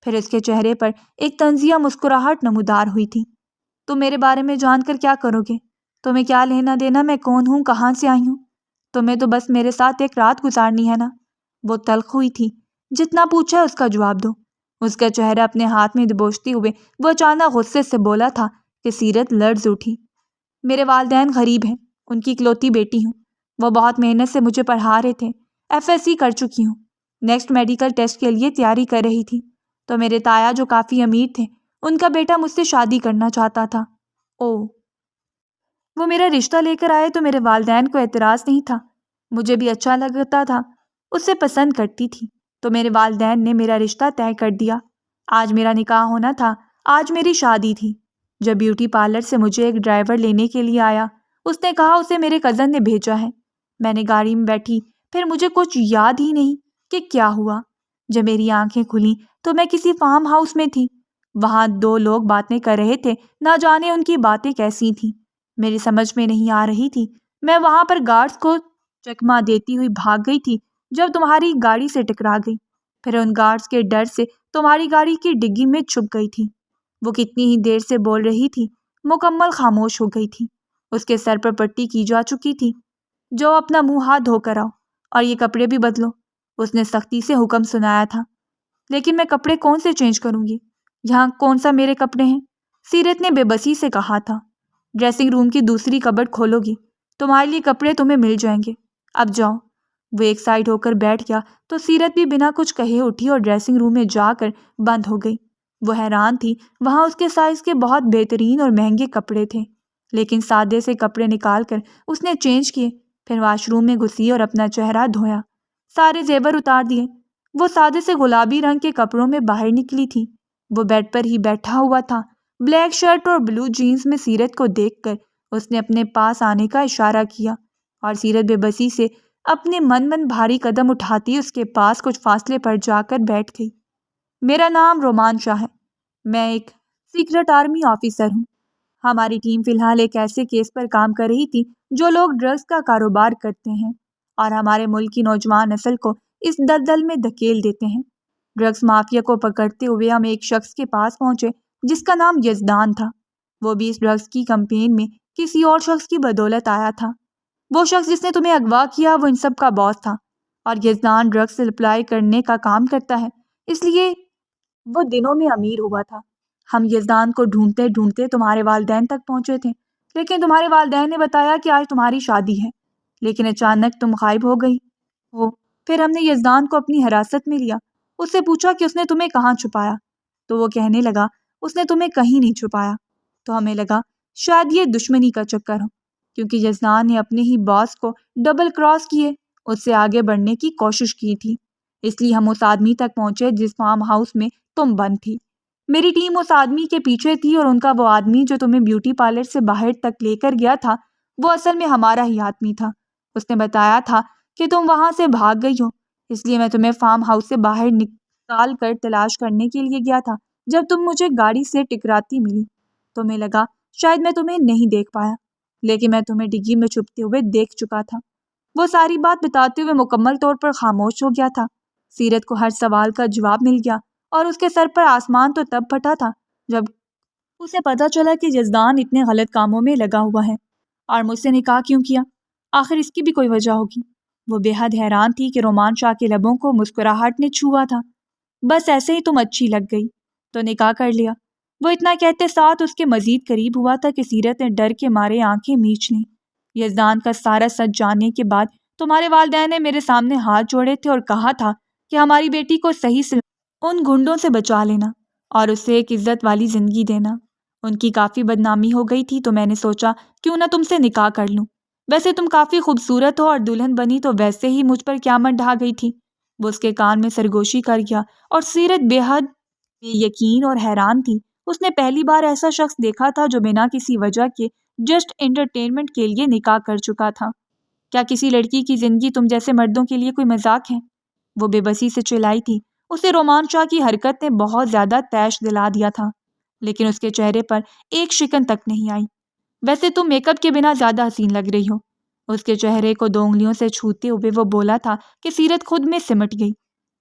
پھر اس کے چہرے پر ایک طنزیہ مسکراہٹ نمودار ہوئی تھی۔ تم میرے بارے میں جان کر کیا کرو گے؟ تمہیں کیا لینا دینا میں کون ہوں، کہاں سے آئی ہوں؟ تمہیں تو بس میرے ساتھ ایک رات گزارنی ہے نا؟ وہ تلخ ہوئی تھی۔ جتنا پوچھا اس کا جواب دو۔ اس کا چہرہ اپنے ہاتھ میں دبوچتے ہوئے وہ اچانک غصے سے بولا تھا کہ سیرت لرز اٹھی۔ میرے والدین غریب ہیں، ان کی اکلوتی بیٹی ہوں۔ وہ بہت محنت سے مجھے پڑھا رہے تھے، FSC کر چکی ہوں، نیکسٹ میڈیکل ٹیسٹ کے لیے تیاری کر رہی تھی، تو میرے تایا جو کافی امیر تھے، ان کا بیٹا مجھ سے شادی کرنا چاہتا تھا۔ وہ میرا رشتہ لے کر آئے تو میرے والدین کو اعتراض نہیں تھا، مجھے بھی اچھا لگتا تھا، اس سے پسند کرتی تھی، تو میرے والدین نے میرا رشتہ طے کر دیا۔ آج میرا نکاح ہونا تھا، آج میری شادی تھی۔ جب بیوٹی پارلر سے مجھے ایک ڈرائیور لینے کے لیے آیا، اس نے کہا اسے میرے کزن نے بھیجا ہے۔ میں نے گاڑی میں بیٹھی، پھر مجھے کچھ یاد ہی نہیں کہ کیا ہوا۔ جب میری آنکھیں کھلیں تو میں کسی فارم ہاؤس میں تھی۔ وہاں 2 لوگ باتیں کر رہے تھے، نہ جانے ان کی باتیں کیسی تھیں، میری سمجھ میں نہیں آ رہی تھی۔ میں وہاں پر گارڈز کو چکما دیتی ہوئی بھاگ گئی تھی جب تمہاری گاڑی سے ٹکرا گئی، پھر ان گارڈز کے ڈر سے تمہاری گاڑی کی ڈگی میں چھپ گئی تھی۔ وہ کتنی ہی دیر سے بول رہی تھی، مکمل خاموش ہو گئی تھی۔ اس کے سر پر پٹی کی جا چکی تھی۔ جو اپنا منہ ہاتھ دھو کر آؤ اور یہ کپڑے بھی بدلو، اس نے سختی سے حکم سنایا تھا۔ لیکن میں کپڑے کون سے چینج کروں گی؟ یہاں کون سا میرے کپڑے ہیں؟ سیرت نے بے بسی سے کہا تھا۔ ڈریسنگ روم کی دوسری کبرڈ کھولو گی، تمہارے لیے کپڑے تمہیں مل جائیں گے، اب جاؤ۔ وہ ایک سائڈ ہو کر بیٹھ گیا تو سیرت بھی بنا کچھ کہے اٹھی اور ڈریسنگ روم میں جا کر بند ہو گئی۔ وہ حیران تھی، وہاں اس کے سائز کے بہت بہترین اور مہنگے کپڑے تھے، لیکن سادے سے کپڑے نکال کر اس نے چینج کیے، پھر واش روم میں گھسی اور اپنا چہرہ دھویا، سارے زیور اتار دیے۔ وہ سادے سے گلابی رنگ کے کپڑوں میں باہر نکلی تھی۔ وہ بیڈ پر ہی بیٹھا ہوا تھا۔ بلیک شرٹ اور بلو جینز میں سیرت کو دیکھ کر اس نے اپنے پاس آنے کا اشارہ کیا اور سیرت بے بسی سے اپنے من بھاری قدم اٹھاتی اس کے پاس کچھ فاصلے پر جا کر بیٹھ گئی۔ میرا نام رومان شاہ ہے، میں ایک سیکرٹ آرمی آفیسر ہوں۔ ہماری ٹیم فی الحال ایک ایسے کیس پر کام کر رہی تھی جو لوگ ڈرگز کا کاروبار کرتے ہیں اور ہمارے ملک کی نوجوان نسل کو اس دلدل میں دھکیل دیتے ہیں۔ ڈرگز مافیا کو پکڑتے ہوئے ہم ایک شخص کے پاس پہنچے جس کا نام یزدان تھا۔ وہ بھی اس ڈرگز کی کمپین میں کسی اور شخص کی بدولت آیا تھا۔ وہ شخص جس نے تمہیں اغوا کیا وہ ان سب کا باس تھا، اور یزدان ڈرگز سپلائی کرنے کا کام کرتا ہے، اس لیے وہ دنوں میں امیر ہوا تھا۔ ہم یزدان کو ڈھونڈتے ڈھونڈتے تمہارے والدین تک پہنچے تھے، لیکن تمہارے والدین نے بتایا کہ آج تمہاری شادی ہے، لیکن اچانک تم غائب ہو گئی ہو۔ پھر ہم نے یزدان کو اپنی حراست میں لیا، اس سے پوچھا کہ اس نے تمہیں کہاں چھپایا، تو وہ کہنے لگا اس نے تمہیں کہیں نہیں چھپایا۔ تو ہمیں لگا شاید یہ دشمنی کا چکر ہو، کیونکہ یزدان نے اپنے ہی باس کو ڈبل کراس کیے اس سے آگے بڑھنے کی کوشش کی تھی، اس لیے ہم اس آدمی تک پہنچے جس فارم ہاؤس میں تم بند تھی۔ میری ٹیم اس آدمی کے پیچھے تھی اور ان کا وہ آدمی جو تمہیں بیوٹی پارلر سے باہر تک لے کر گیا تھا وہ اصل میں ہمارا ہی آدمی تھا۔ اس نے بتایا تھا کہ تم وہاں سے بھاگ گئی ہو، اس لیے میں تمہیں فارم ہاؤس سے باہر نکال کر تلاش کرنے کے لیے گیا تھا۔ جب تم مجھے گاڑی سے ٹکراتی ملی تو میں لگا شاید میں تمہیں نہیں دیکھ پایا، لیکن میں تمہیں ڈگی میں چھپتے ہوئے دیکھ چکا تھا۔ وہ ساری بات بتاتے ہوئے مکمل طور پر خاموش ہو گیا تھا۔ سیرت کو ہر سوال کا جواب مل گیا اور اس کے سر پر آسمان تو تب پھٹا تھا جب اسے پتا چلا کہ یزدان اتنے غلط کاموں میں لگا ہوا ہے اور مجھ سے نکاح کیوں کیا، آخر اس کی بھی کوئی وجہ ہوگی۔ وہ بے حد حیران تھی کہ رومان شاہ کے لبوں کو مسکراہٹ نے چھوا تھا۔ بس ایسے ہی تم اچھی لگ گئی تو نکاح کر لیا۔ وہ اتنا کہتے ساتھ اس کے مزید قریب ہوا تھا کہ سیرت نے ڈر کے مارے آنکھیں میچ لیں۔ یزدان کا سارا سچ جاننے کے بعد تمہارے والدین نے میرے سامنے ہاتھ جوڑے تھے اور کہا تھا کہ ہماری بیٹی کو صحیح سے ان گنڈوں سے بچا لینا اور اسے ایک عزت والی زندگی دینا۔ ان کی کافی بدنامی ہو گئی تھی تو میں نے سوچا کیوں نہ تم سے نکاح کر لوں۔ ویسے تم کافی خوبصورت ہو اور دلہن بنی تو ویسے ہی مجھ پر قیامت ڈھا گئی تھی۔ وہ اس کے کان میں سرگوشی کر گیا اور سیرت بے حد بے یقین اور حیران تھی۔ اس نے پہلی بار ایسا شخص دیکھا تھا جو بنا کسی وجہ کے جسٹ انٹرٹینمنٹ کے لیے نکاح کر چکا تھا۔ کیا کسی لڑکی کی زندگی تم جیسے مردوں کے لیے کوئی مذاق ہے؟ وہ بے بسی سے چلائی تھی۔ اسے رومان شاہ کی حرکت نے بہت زیادہ طیش دلا دیا تھا، لیکن اس کے چہرے پر ایک شکن تک نہیں آئی۔ ویسے تم میک اپ کے بنا زیادہ حسین لگ رہی ہو۔ اس کے چہرے کو 2 انگلیوں سے چھوتے ہوئے وہ بولا تھا کہ سیرت خود میں سمٹ گئی۔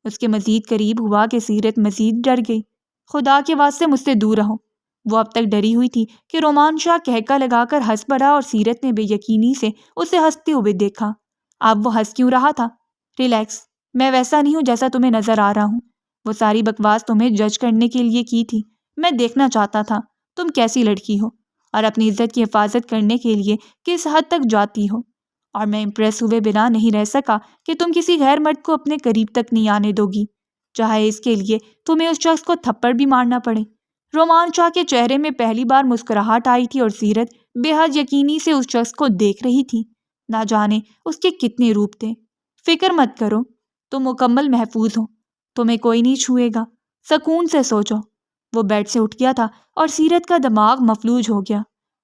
اس کے مزید قریب ہوا کہ سیرت مزید ڈر گئی۔ خدا کے واسطے مجھ سے دور رہو۔ وہ اب تک ڈری ہوئی تھی کہ رومان شاہ کہکا لگا کر ہنس پڑا اور سیرت نے بے یقینی سے اسے ہنستے ہوئے دیکھا۔ اب وہ ہنس کیوں رہا تھا؟ ریلیکس، میں ویسا نہیں ہوں جیسا تمہیں نظر آ رہا ہوں۔ وہ ساری بکواس تمہیں جج کرنے کے لیے کی تھی۔ میں دیکھنا چاہتا تھا تم کیسی لڑکی ہو اور اپنی عزت کی حفاظت کرنے کے لیے کس حد تک جاتی ہو، اور میں امپریس ہوئے بنا نہیں رہ سکا کہ تم کسی غیر مرد کو اپنے قریب تک نہیں آنے دو گی، چاہے اس کے لیے تمہیں اس شخص کو تھپڑ بھی مارنا پڑے۔ رومان شاہ کے چہرے میں پہلی بار مسکراہٹ آئی تھی اور سیرت بے حد یقینی سے اس شخص کو دیکھ رہی تھی۔ نہ جانے اس کے کتنے روپ تھے۔ فکر مت کرو، تم مکمل محفوظ ہو، تمہیں کوئی نہیں چھوئے گا، سکون سے سو جاؤ۔ وہ بیڈ سے اٹھ گیا تھا اور سیرت کا دماغ مفلوج ہو گیا۔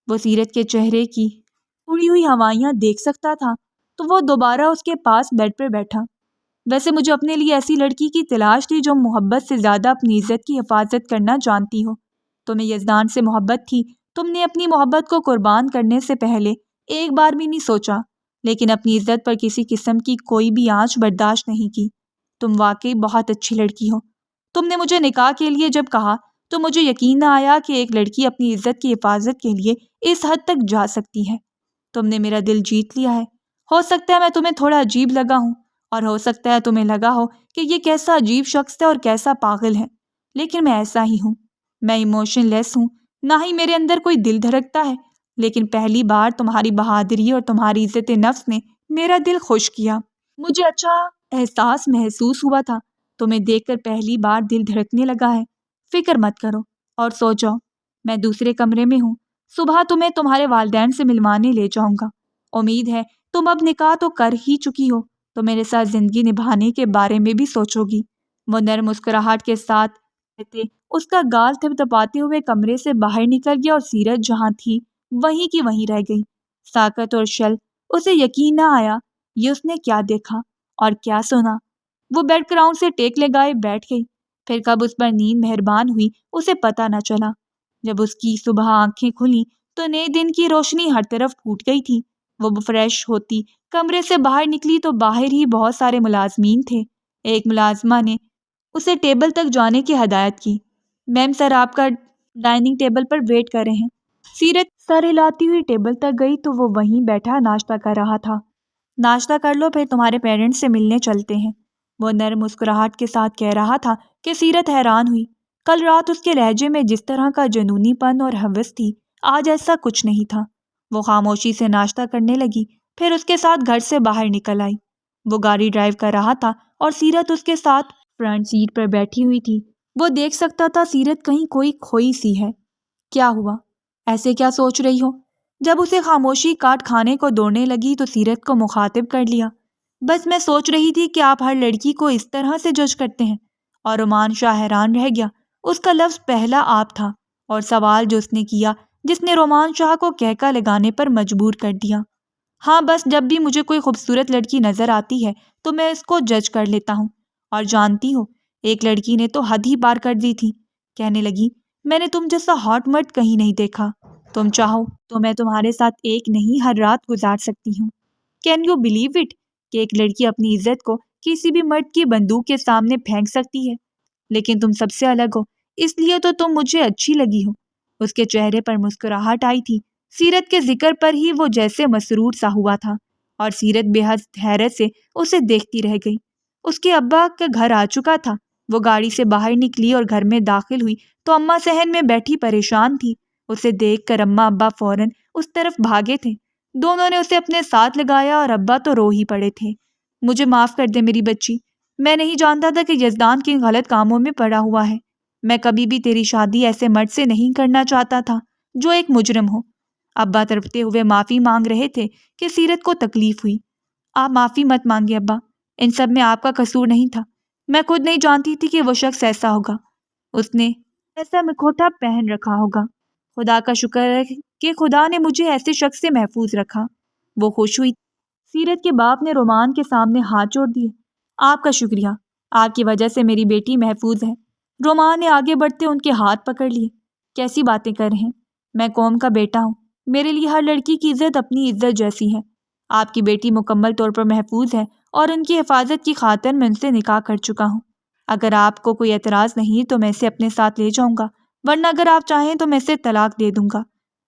وہ سیرت کے چہرے کی اڑی ہوئی ہوائیاں دیکھ سکتا تھا تو وہ دوبارہ اس کے پاس بیڈ پر بیٹھا۔ ویسے مجھے اپنے لیے ایسی لڑکی کی تلاش تھی جو محبت سے زیادہ اپنی عزت کی حفاظت کرنا جانتی ہو۔ تمہیں یزدان سے محبت تھی، تم نے اپنی محبت کو قربان کرنے سے پہلے ایک بار بھی نہیں سوچا، لیکن اپنی عزت پر کسی قسم کی کوئی بھی آنچ برداشت نہیں کی۔ تم واقعی بہت اچھی لڑکی ہو۔ تم نے مجھے نکاح کے لیے جب کہا تو مجھے یقین نہ آیا کہ ایک لڑکی اپنی عزت کی حفاظت کے لیے اس حد تک جا سکتی ہے۔ تم نے میرا دل جیت لیا ہے۔ ہو سکتا ہے میں تمہیں تھوڑا عجیب لگا ہوں، اور ہو سکتا ہے تمہیں لگا ہو کہ یہ کیسا عجیب شخص ہے اور کیسا پاگل ہے، لیکن میں ایسا ہی ہوں۔ میں ایموشن لیس ہوں، نہ ہی میرے اندر کوئی دل دھڑکتا ہے، لیکن پہلی بار تمہاری بہادری اور تمہاری عزت نفس نے میرا دل خوش کیا۔ مجھے اچھا احساس محسوس ہوا تھا۔ تمہیں دیکھ کر پہلی بار دل دھڑکنے لگا ہے۔ فکر مت کرو اور سو جاؤ، میں دوسرے کمرے میں ہوں۔ صبح تمہیں تمہارے والدین سے ملوانے لے جاؤں گا۔ امید ہے تم اب نکاح تو کر ہی چکی ہو تو میرے ساتھ زندگی نبھانے کے بارے میں بھی سوچو گی۔ وہ نرم مسکراہٹ کے ساتھ کہتے اس کا گال تھپتھپاتے ہوئے کمرے سے باہر نکل گیا اور سیرت جہاں تھی وہیں کی وہیں رہ گئی۔ ساکت اور شل، اسے یقین نہ آیا یہ اس نے کیا دیکھا اور کیا سنا۔ وہ بیڈ گراؤنڈ سے ٹیک لگائے بیٹھ گئی، پھر کب اس پر نیند مہربان ہوئی اسے پتہ نہ چلا۔ جب اس کی صبح آنکھیں کھلیں تو نئے دن کی روشنی ہر طرف پھوٹ گئی تھی۔ وہ فریش ہوتی کمرے سے باہر نکلی تو باہر ہی بہت سارے ملازمین تھے۔ ایک ملازمہ نے اسے ٹیبل تک جانے کی ہدایت کی۔ میم سر آپ کا ڈائننگ ٹیبل پر ویٹ کر رہے ہیں۔ سیرت سر ہلاتی ہوئی ٹیبل تک گئی تو وہ وہیں بیٹھا ناشتہ کر رہا تھا۔ ناشتہ کر لو پھر تمہارے پیرنٹس سے ملنے چلتے ہیں، وہ نرم مسکراہٹ کے ساتھ کہہ رہا تھا کہ سیرت حیران ہوئی۔ کل رات اس کے لہجے میں جس طرح کا جنونی پن اور ہوس تھی، آج ایسا کچھ نہیں تھا۔ وہ خاموشی سے ناشتہ کرنے لگی، پھر اس کے ساتھ گھر سے باہر نکل آئی۔ وہ گاڑی ڈرائیو کر رہا تھا اور سیرت اس کے ساتھ فرنٹ سیٹ پر بیٹھی ہوئی تھی۔ وہ دیکھ سکتا تھا سیرت کہیں کوئی کھوئی سی ہے۔ کیا ہوا؟ ایسے کیا سوچ رہی ہو؟ جب اسے خاموشی کاٹ کھانے کو دوڑنے لگی تو سیرت کو مخاطب کر لیا۔ بس میں سوچ رہی تھی کہ آپ ہر لڑکی کو اس طرح سے جج کرتے ہیں، اور رومان شاہ حیران رہ گیا۔ اس کا لفظ پہلا آپ تھا اور سوال جو اس نے کیا جس نے رومان شاہ کو کہکا لگانے پر مجبور کر دیا۔ ہاں بس جب بھی مجھے کوئی خوبصورت لڑکی نظر آتی ہے تو میں اس کو جج کر لیتا ہوں، اور جانتی ہو ایک لڑکی نے تو حد ہی پار کر دی تھی۔ کہنے لگی میں نے تم جیسا ہاٹ مرد کہیں نہیں دیکھا، تم چاہو تو میں تمہارے ساتھ ایک نہیں ہر رات گزار سکتی ہوں۔ کین یو بلیو اٹ کہ ایک لڑکی اپنی عزت کو کسی بھی مرد کی بندوق کے سامنے پھینک سکتی ہے، لیکن تم سب سے الگ ہو، اس لیے تو تم مجھے اچھی لگی ہو۔ اس کے چہرے پر مسکراہٹ آئی تھی۔ سیرت کے ذکر پر ہی وہ جیسے مسرور سا ہوا تھا، اور سیرت بے حد حیرت سے اسے دیکھتی رہ گئی۔ اس کے ابا کا گھر آ چکا تھا۔ وہ گاڑی سے باہر نکلی اور گھر میں داخل ہوئی تو اماں صحن میں بیٹھی پریشان تھی۔ اسے دیکھ کر اماں ابا فوراً اس طرف بھاگے تھے۔ دونوں نے اسے اپنے ساتھ لگایا اور ابا تو رو ہی پڑے تھے۔ مجھے معاف کر دے میری بچی، میں نہیں جانتا تھا کہ یزدان کن غلط کاموں میں پڑا ہوا ہے۔ میں کبھی بھی تیری شادی ایسے مرد سے نہیں کرنا چاہتا تھا جو ایک مجرم ہو۔ ابا تڑپتے ہوئے معافی مانگ رہے تھے کہ سیرت کو تکلیف ہوئی۔ آپ معافی مت مانگے ابا، ان سب میں آپ کا قصور نہیں تھا۔ میں خود نہیں جانتی تھی کہ وہ شخص ایسا ہوگا، اس نے ایسا مکھوٹا پہن رکھا ہوگا۔ خدا کا شکر ہے کہ خدا نے مجھے ایسے شخص سے محفوظ رکھا۔ وہ خوش ہوئی۔ سیرت کے باپ نے رومان کے سامنے ہاتھ جوڑ دیے۔ آپ کا شکریہ، آپ کی وجہ سے میری بیٹی محفوظ ہے۔ رومان نے آگے بڑھتے ان کے ہاتھ پکڑ لیے۔ کیسی باتیں کر رہے ہیں؟ میں قوم کا بیٹا ہوں، میرے لیے ہر لڑکی کی عزت اپنی عزت جیسی ہے۔ آپ کی بیٹی مکمل طور پر محفوظ ہے اور ان کی حفاظت کی خاطر میں ان سے نکاح کر چکا ہوں۔ اگر آپ کو کوئی اعتراض نہیں تو میں اسے اپنے ساتھ لے جاؤں گا، ورنہ اگر آپ چاہیں تو میں اسے طلاق دے دوں گا۔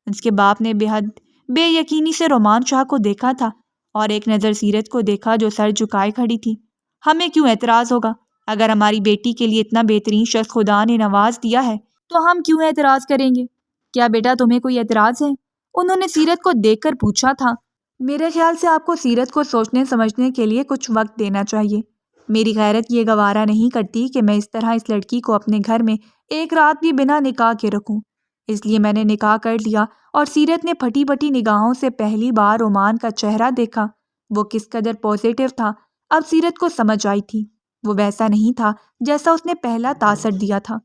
اس کے باپ نے بے حد بے یقینی سے رومان شاہ کو دیکھا تھا اور ایک نظر سیرت کو دیکھا جو سر جھکائے کھڑی تھی۔ ہمیں کیوں اعتراض ہوگا؟ اگر ہماری بیٹی کے لیے اتنا بہترین شخص خدا نے نواز دیا ہے تو ہم کیوں اعتراض کریں گے؟ کیا بیٹا تمہیں کوئی اعتراض ہے؟ انہوں نے سیرت کو دیکھ کر پوچھا تھا۔ میرے خیال سے آپ کو سیرت کو سوچنے سمجھنے کے لیے کچھ وقت دینا چاہیے۔ میری غیرت یہ گوارا نہیں کرتی کہ میں اس طرح اس لڑکی کو اپنے گھر میں ایک رات بھی بنا نکاح کے رکھوں، اس لیے میں نے نکاح کر لیا۔ اور سیرت نے پھٹی پھٹی نگاہوں سے پہلی بار رومان کا چہرہ دیکھا۔ وہ کس قدر پازیٹیو تھا اب سیرت کو سمجھ آئی تھی۔ وہ ویسا نہیں تھا جیسا اس نے پہلا تاثر دیا تھا۔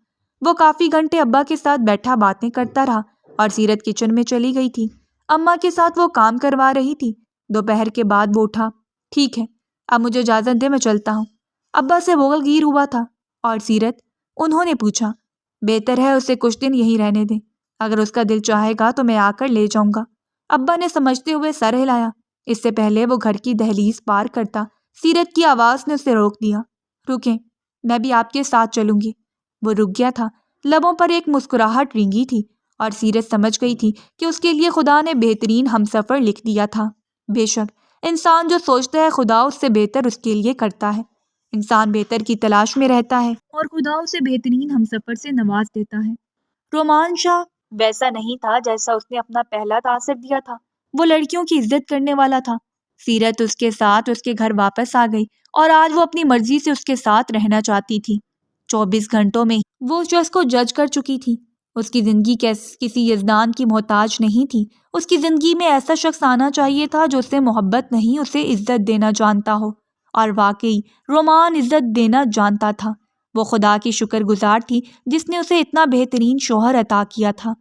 وہ کافی گھنٹے ابا کے ساتھ بیٹھا باتیں کرتا رہا اور سیرت کچن میں چلی گئی تھی۔ اماں کے ساتھ وہ کام کروا رہی تھی۔ دوپہر کے بعد وہ اٹھا۔ ٹھیک ہے، اب مجھے اجازت دے، میں چلتا ہوں۔ ابا سے بغل گیر ہوا تھا۔ اور سیرت؟ انہوں نے پوچھا۔ بہتر ہے اسے کچھ دن یہیں رہنے دیں، اگر اس کا دل چاہے گا تو میں آ کر لے جاؤں گا۔ ابا نے سمجھتے ہوئے سر ہلایا۔ اس سے پہلے وہ گھر کی دہلیز پار کرتا سیرت کی آواز نے اسے روک دیا۔ رکیں، میں بھی آپ کے ساتھ چلوں گی۔ وہ رک گیا تھا۔ لبوں پر ایک مسکراہٹ رینگی تھی اور سیرت سمجھ گئی تھی کہ اس کے لیے خدا نے بہترین ہمسفر لکھ دیا تھا۔ بے شک انسان جو سوچتا ہے خدا اس سے بہتر اس کے لیے کرتا ہے۔ انسان بہتر کی تلاش میں رہتا ہے اور خدا اسے بہترین ہمسفر سے نواز دیتا ہے۔ رومان شاہ ویسا نہیں تھا جیسا اس نے اپنا پہلا تاثر دیا تھا۔ وہ لڑکیوں کی عزت کرنے والا تھا۔ سیرت اس کے ساتھ اس کے گھر واپس آ گئی اور آج وہ اپنی مرضی سے اس کے ساتھ رہنا چاہتی تھی۔ 24 گھنٹوں میں وہ اس شخص کو جج کر چکی تھی۔ اس کی زندگی کسی یزدان کی محتاج نہیں تھی۔ اس کی زندگی میں ایسا شخص آنا چاہیے تھا جو اسے محبت نہیں اسے عزت دینا جانتا ہو، اور واقعی رومان عزت دینا جانتا تھا۔ وہ خدا کی شکر گزار تھی جس نے اسے اتنا بہترین شوہر عطا کیا تھا۔